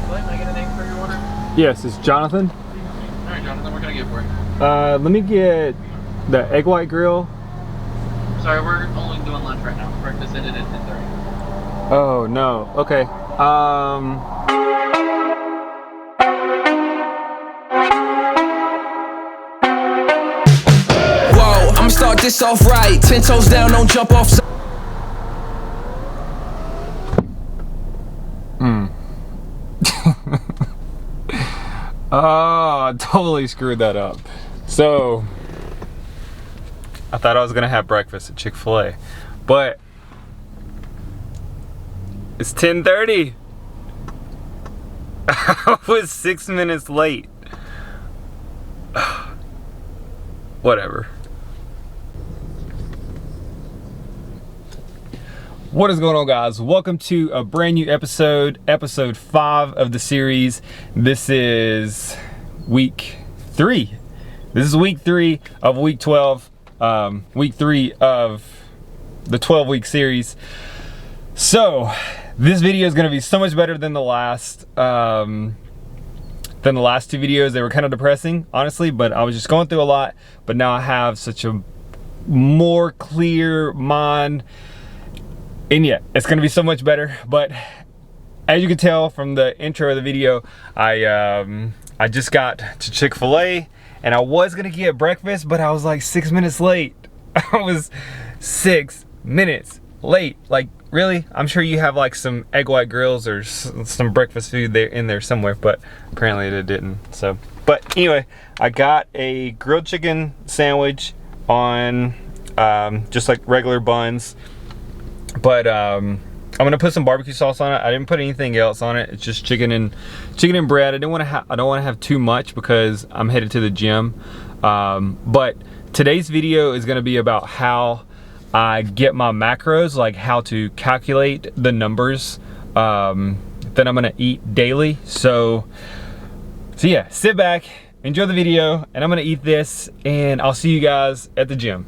Chick-fil-A. Can I get a name for your order? Yes, it's Johnathan. Alright, Johnathan, what can I get for you? Let me get the egg white grill. Sorry, we're only doing lunch right now. Breakfast ended at 10:30. Oh no. Okay. Whoa, I'ma start this off right. 10 toes down, don't jump off. Oh, I totally screwed that up. So, I thought I was gonna have breakfast at Chick-fil-A, but it's 10:30. I was 6 minutes late. Whatever. What is going on, guys? Welcome to a brand new episode 5 of the series. This is week 3. This is week 3 of week 12, week 3 of the 12-week series. So this video is going to be so much better than the last two videos. They were kind of depressing, honestly, but I was just going through a lot. But now I have such a more clear mind. And yeah, it's gonna be so much better. But as you can tell from the intro of the video, I just got to Chick-fil-A and I was gonna get breakfast, but I was like 6 minutes late. I was 6 minutes late. Like, really? I'm sure you have like some egg white grills or some breakfast food there in there somewhere, but apparently it didn't. So, but anyway, I got a grilled chicken sandwich on just like regular buns. But I'm gonna put some barbecue sauce on it. I didn't put anything else on it. It's just chicken and bread. I don't want to have too much because I'm headed to the gym. But today's video is gonna be about how I get my macros, like how to calculate the numbers that I'm gonna eat daily. So yeah, sit back, enjoy the video, and I'm gonna eat this, and I'll see you guys at the gym.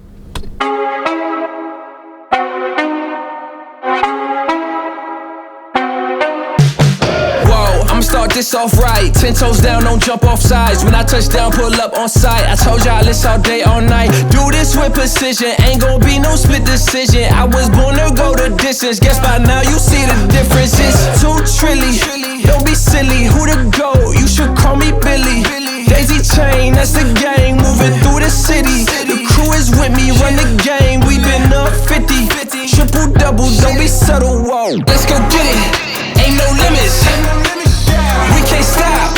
Start this off right. 10 toes down, don't jump off sides. When I touch down, pull up on sight. I told y'all list all day, all night. Do this with precision, ain't gon' be no split decision. I was born to go the distance. Guess by now you see the difference. It's too trilly. Don't be silly. Who to go? You should call me Billy. Daisy Chain, that's the gang. Moving through the city. The crew is with me, run the game. We been up 50. Triple double, don't be subtle. Whoa, let's go get it. Ain't no limits. We can't stop,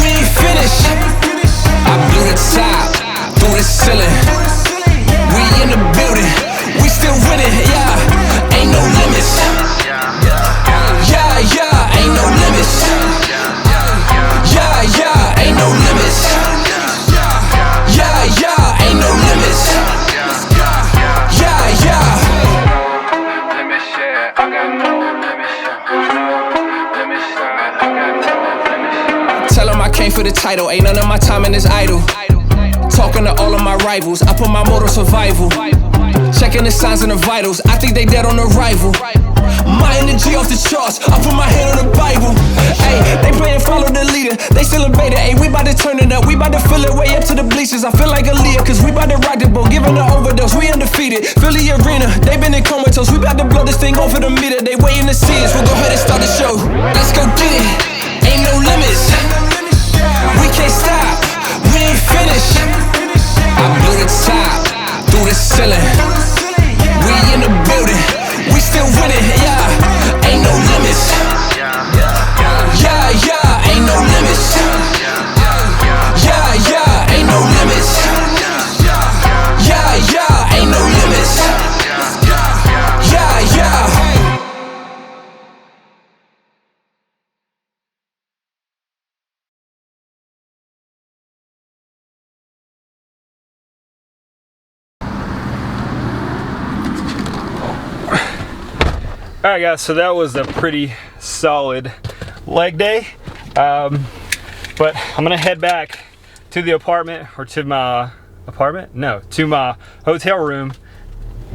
we ain't finished. I blew the top, through the ceiling. We in the building, we still winning, yeah. Ain't no limits. Yeah, yeah, ain't no limits. Yeah, yeah, ain't no limits. Yeah, yeah, ain't no limits. Yeah, yeah. Let me share, I got no limits. Tell them I came for the title, ain't none of my time in this idle. Talking to all of my rivals, I put my motto survival. Checking the signs and the vitals, I think they dead on arrival. My energy off the charts, I put my hand on the Bible. Ayy, they playin' follow the leader, they still a beta. Ayy, we bout to turn it up, we bout to fill it way up to the bleachers. I feel like a leader, cause we bout to rock the boat, giving the overdose, we undefeated. Philly arena, they been in comatose, we bout to blow this thing over the meter. They waiting to see us, we'll go ahead and start the show. Let's go get it, ain't no limits. We can't stop, we ain't finished. I blew the top, through the ceiling. We in the building, we still winning, yeah. Ain't no limits. Yeah, yeah, ain't no limits. Yeah, yeah, ain't no limits. Yeah, yeah, ain't no limits. Yeah, yeah. Alright guys, so that was a pretty solid leg day, but I'm gonna head back to the apartment, or to my apartment? No, to my hotel room.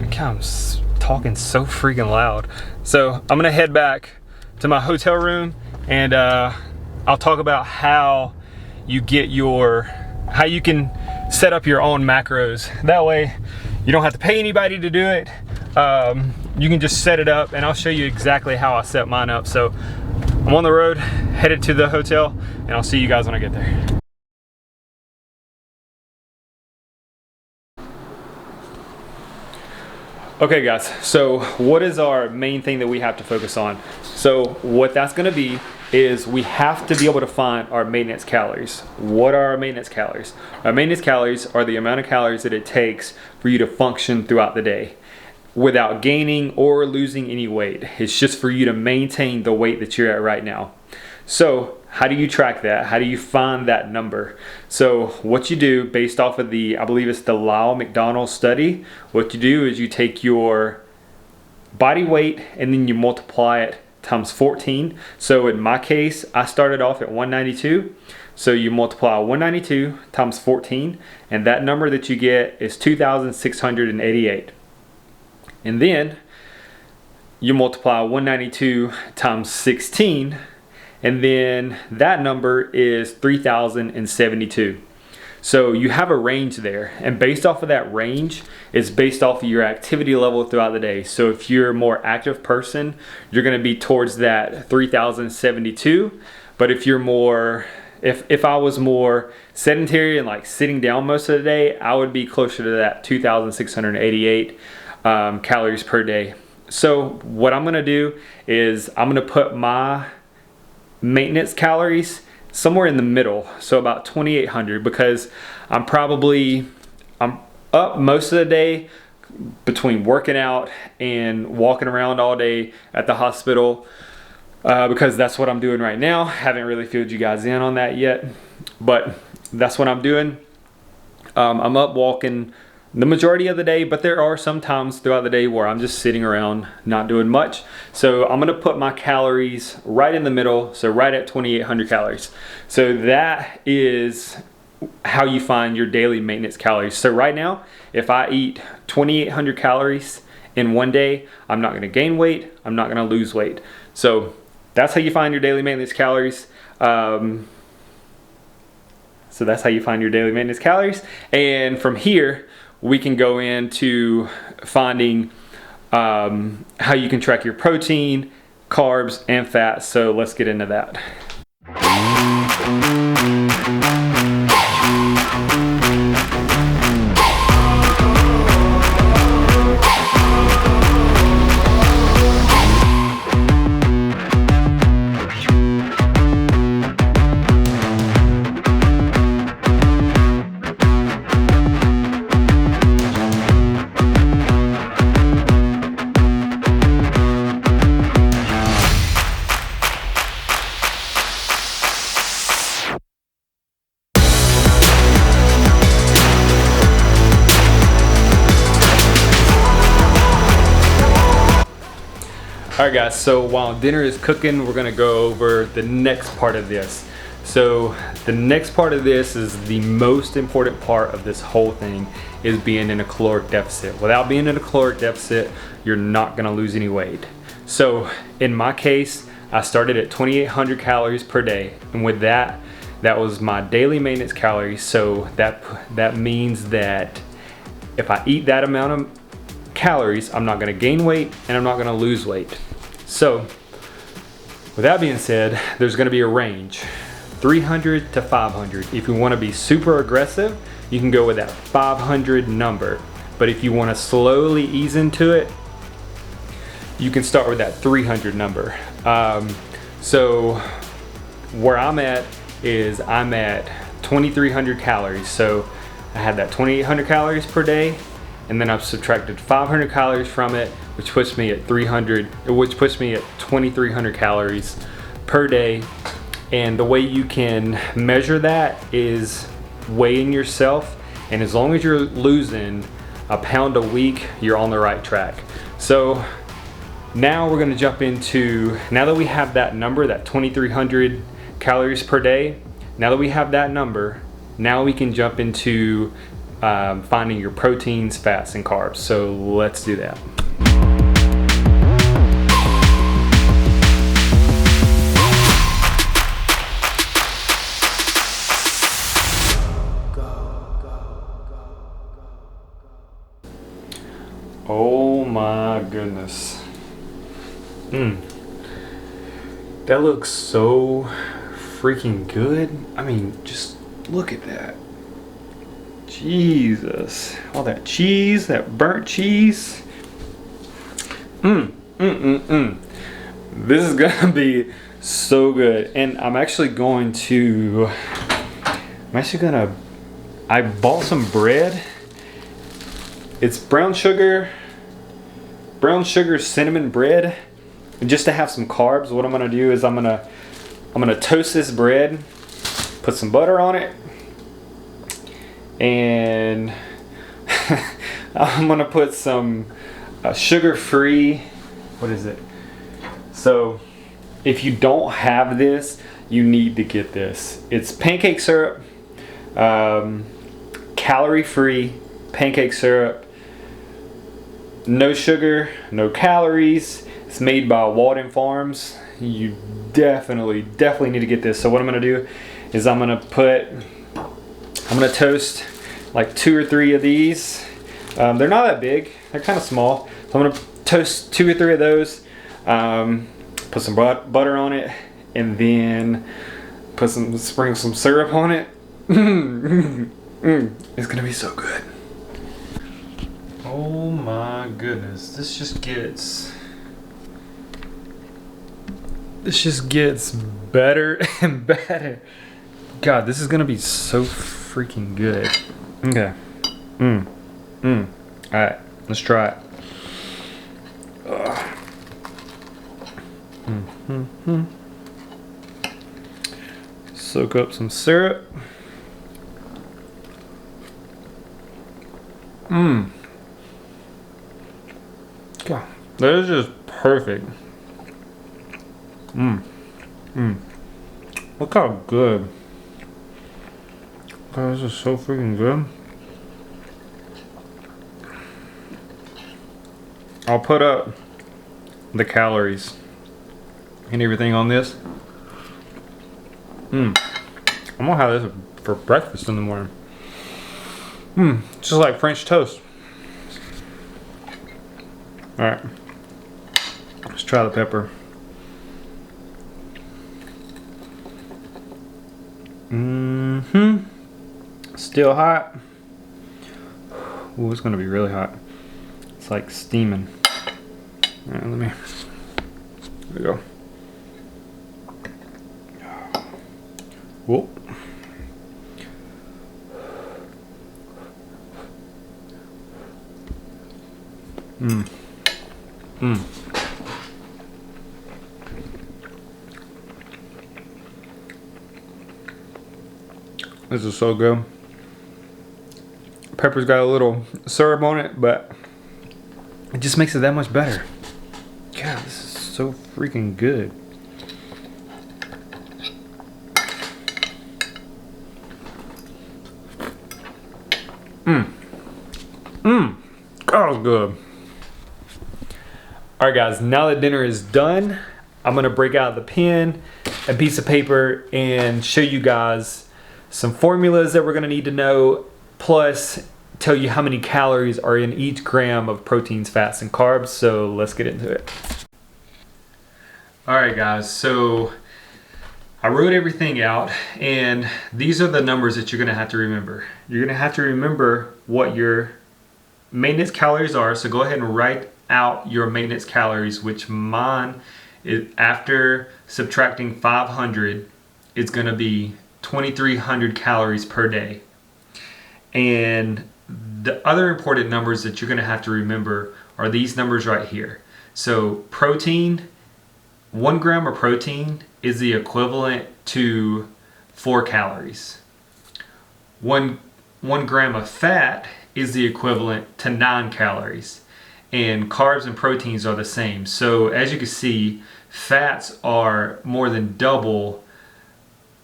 God, I'm talking so freaking loud. So I'm gonna head back to my hotel room and I'll talk about how you can set up your own macros. That way you don't have to pay anybody to do it. You can just set it up, and I'll show you exactly how I set mine up. So I'm on the road, headed to the hotel, and I'll see you guys when I get there. Okay guys, so what is our main thing that we have to focus on? So what that's gonna be is we have to be able to find our maintenance calories. What are our maintenance calories? Our maintenance calories are the amount of calories that it takes for you to function throughout the day without gaining or losing any weight. It's just for you to maintain the weight that you're at right now. So how do you track that? How do you find that number? So what you do based off of I believe it's the Lyle McDonald study, what you do is you take your body weight and then you multiply it times 14. So in my case, I started off at 192. So you multiply 192 times 14, and that number that you get is 2,688. And then you multiply 192 times 16, and then that number is 3,072. So you have a range there, and based off of that range, it's based off of your activity level throughout the day. So if you're a more active person, you're gonna be towards that 3,072. But if you're more, if I was more sedentary and like sitting down most of the day, I would be closer to that 2,688 calories per day. So what I'm gonna do is I'm gonna put my maintenance calories somewhere in the middle, so about 2,800, because I'm up most of the day between working out and walking around all day at the hospital, because that's what I'm doing right now. Haven't really filled you guys in on that yet, but that's what I'm doing. I'm up walking the majority of the day, but there are some times throughout the day where I'm just sitting around not doing much. So I'm gonna put my calories right in the middle, so right at 2,800 calories. So that is how you find your daily maintenance calories. So right now, if I eat 2,800 calories in one day, I'm not gonna gain weight, I'm not gonna lose weight. So that's how you find your daily maintenance calories. So that's how you find your daily maintenance calories. And from here, we can go into finding how you can track your protein, carbs, and fats. So let's get into that. All right guys, so while dinner is cooking, we're gonna go over the next part of this. So the next part of this is the most important part of this whole thing, is being in a caloric deficit. Without being in a caloric deficit, you're not gonna lose any weight. So in my case, I started at 2,800 calories per day, and with that was my daily maintenance calories. So that means that if I eat that amount of calories, I'm not gonna gain weight and I'm not gonna lose weight. So with that being said, there's gonna be a range, 300 to 500. If you wanna be super aggressive, you can go with that 500 number. But if you wanna slowly ease into it, you can start with that 300 number. So where I'm at is I'm at 2,300 calories. So I had that 2,800 calories per day, and then I've subtracted 500 calories from it, which puts me at 2,300 calories per day. And the way you can measure that is weighing yourself, and as long as you're losing a pound a week, you're on the right track. So now we're gonna jump into, now that we have that number, that 2,300 calories per day, now that we have that number, now we can jump into finding your proteins, fats, and carbs. So let's do that. my goodness. That looks so freaking good. I mean, just look at that. Jesus. All that cheese, that burnt cheese. This is gonna be so good. And I'm actually gonna I bought some bread. It's brown sugar cinnamon bread. And just to have some carbs, what I'm gonna do is I'm gonna toast this bread, put some butter on it, and I'm gonna put some sugar-free, what is it? So if you don't have this, you need to get this. It's pancake syrup, calorie-free pancake syrup, no sugar, no calories. It's made by Walden Farms. You definitely need to get this. So what I'm gonna do is I'm gonna toast like 2 or 3 of these. They're not that big, they're kind of small. So I'm gonna toast 2 or 3 of those, put some butter on it, and then sprinkle some syrup on it. It's gonna be so good. Oh my goodness, this just gets better and better. God, this is gonna be so freaking good. Okay. Alright, let's try it. Soak up some syrup. God, that is just perfect. Look how good. God, this is so freaking good. I'll put up the calories and everything on this. I'm gonna have this for breakfast in the morning. Just like French toast. Alright. Let's try the pepper. Still hot. Ooh, it's gonna be really hot. It's like steaming. Alright, there we go. Whoa. This is so good. Pepper's got a little syrup on it, but it just makes it that much better. God, this is so freaking good. God, it's good. Alright guys, now that dinner is done, I'm gonna break out the pen and piece of paper and show you guys some formulas that we're gonna need to know, plus tell you how many calories are in each gram of proteins, fats, and carbs. So let's get into it. Alright guys, so I wrote everything out, and these are the numbers that you're gonna have to remember. You're gonna have to remember what your maintenance calories are, so go ahead and write out your maintenance calories, which mine is, after subtracting 500, it's gonna be 2,300 calories per day. And the other important numbers that you're gonna have to remember are these numbers right here. So protein, 1 gram of protein is the equivalent to 4 calories. 1 gram of fat is the equivalent to 9 calories. And carbs and proteins are the same. So as you can see, fats are more than double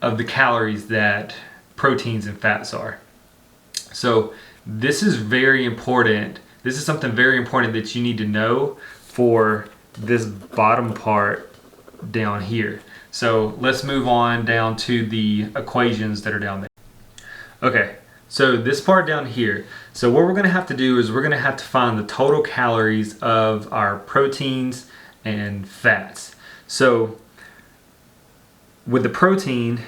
of the calories that proteins and fats are. So this is very important. This is something very important that you need to know for this bottom part down here. So let's move on down to the equations that are down there. Okay, so this part down here. So what we're gonna have to do is we're gonna have to find the total calories of our proteins and fats. So with the protein,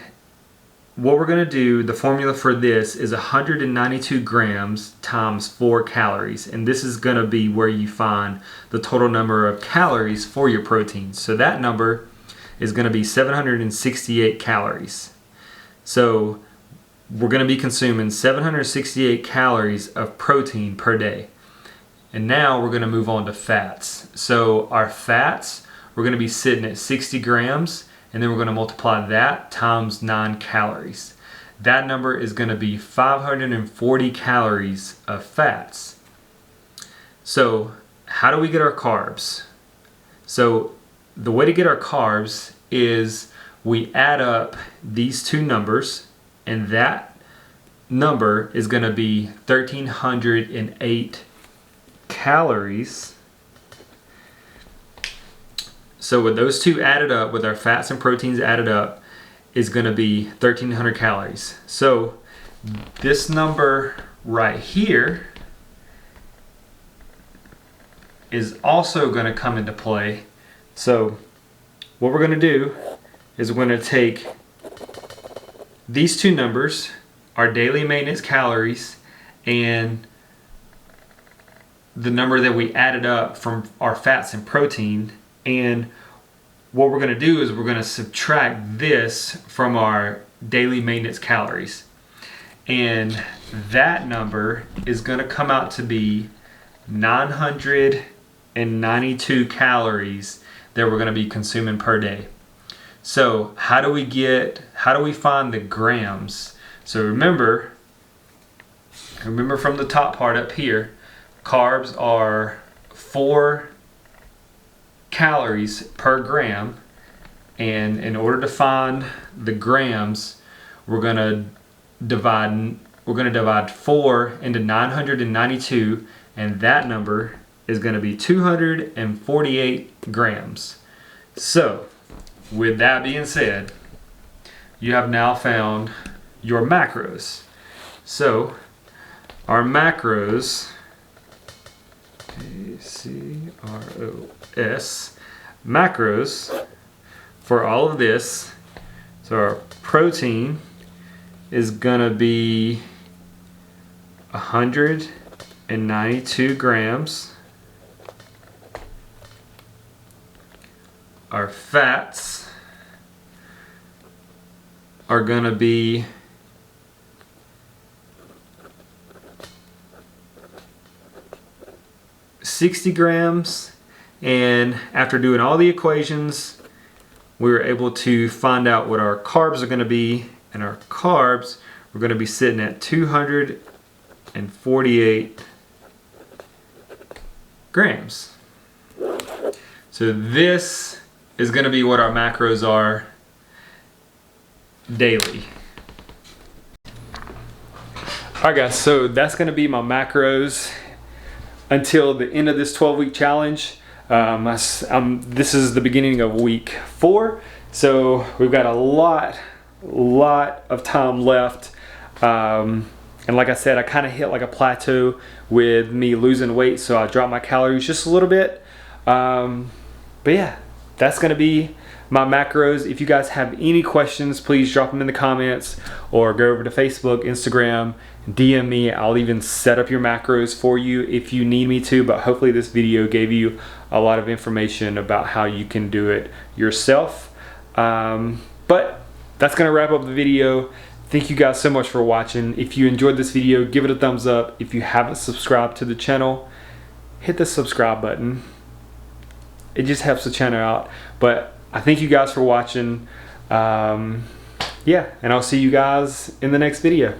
what we're gonna do, the formula for this is 192 grams times 4 calories. And this is gonna be where you find the total number of calories for your protein. So that number is gonna be 768 calories. So we're gonna be consuming 768 calories of protein per day. And now we're gonna move on to fats. So our fats, we're gonna be sitting at 60 grams, and then we're gonna multiply that times 9 calories. That number is gonna be 540 calories of fats. So how do we get our carbs? So the way to get our carbs is we add up these two numbers, and that number is gonna be 1,308 calories. So with those two added up, with our fats and proteins added up, is gonna be 1,300 calories. So this number right here is also gonna come into play. So what we're gonna do is we're gonna take these two numbers, our daily maintenance calories, and the number that we added up from our fats and protein, and what we're gonna do is we're gonna subtract this from our daily maintenance calories. And that number is gonna come out to be 992 calories that we're gonna be consuming per day. So how do we find the grams? So remember from the top part up here, carbs are 4 calories per gram, and in order to find the grams, we're gonna divide 4 into 992, and that number is gonna be 248 grams. So with that being said, you have now found your macros. So our macros, macros, macros for all of this, so our protein is gonna be 192 grams. Our fats are gonna be 60 grams, and after doing all the equations, we were able to find out what our carbs are gonna be, and our carbs we're gonna be sitting at 248 grams. So this is gonna be what our macros are daily. Alright guys, so that's gonna be my macros until the end of this 12-week challenge. This is the beginning of week 4, so we've got a lot of time left. And like I said, I kind of hit like a plateau with me losing weight, so I dropped my calories just a little bit. But yeah, that's gonna be my macros. If you guys have any questions, please drop them in the comments, or go over to Facebook, Instagram, DM me. I'll even set up your macros for you if you need me to, but hopefully this video gave you a lot of information about how you can do it yourself. But that's gonna wrap up the video. Thank you guys so much for watching. If you enjoyed this video, give it a thumbs up. If you haven't subscribed to the channel, hit the subscribe button. It just helps the channel out. But I thank you guys for watching. Yeah, and I'll see you guys in the next video.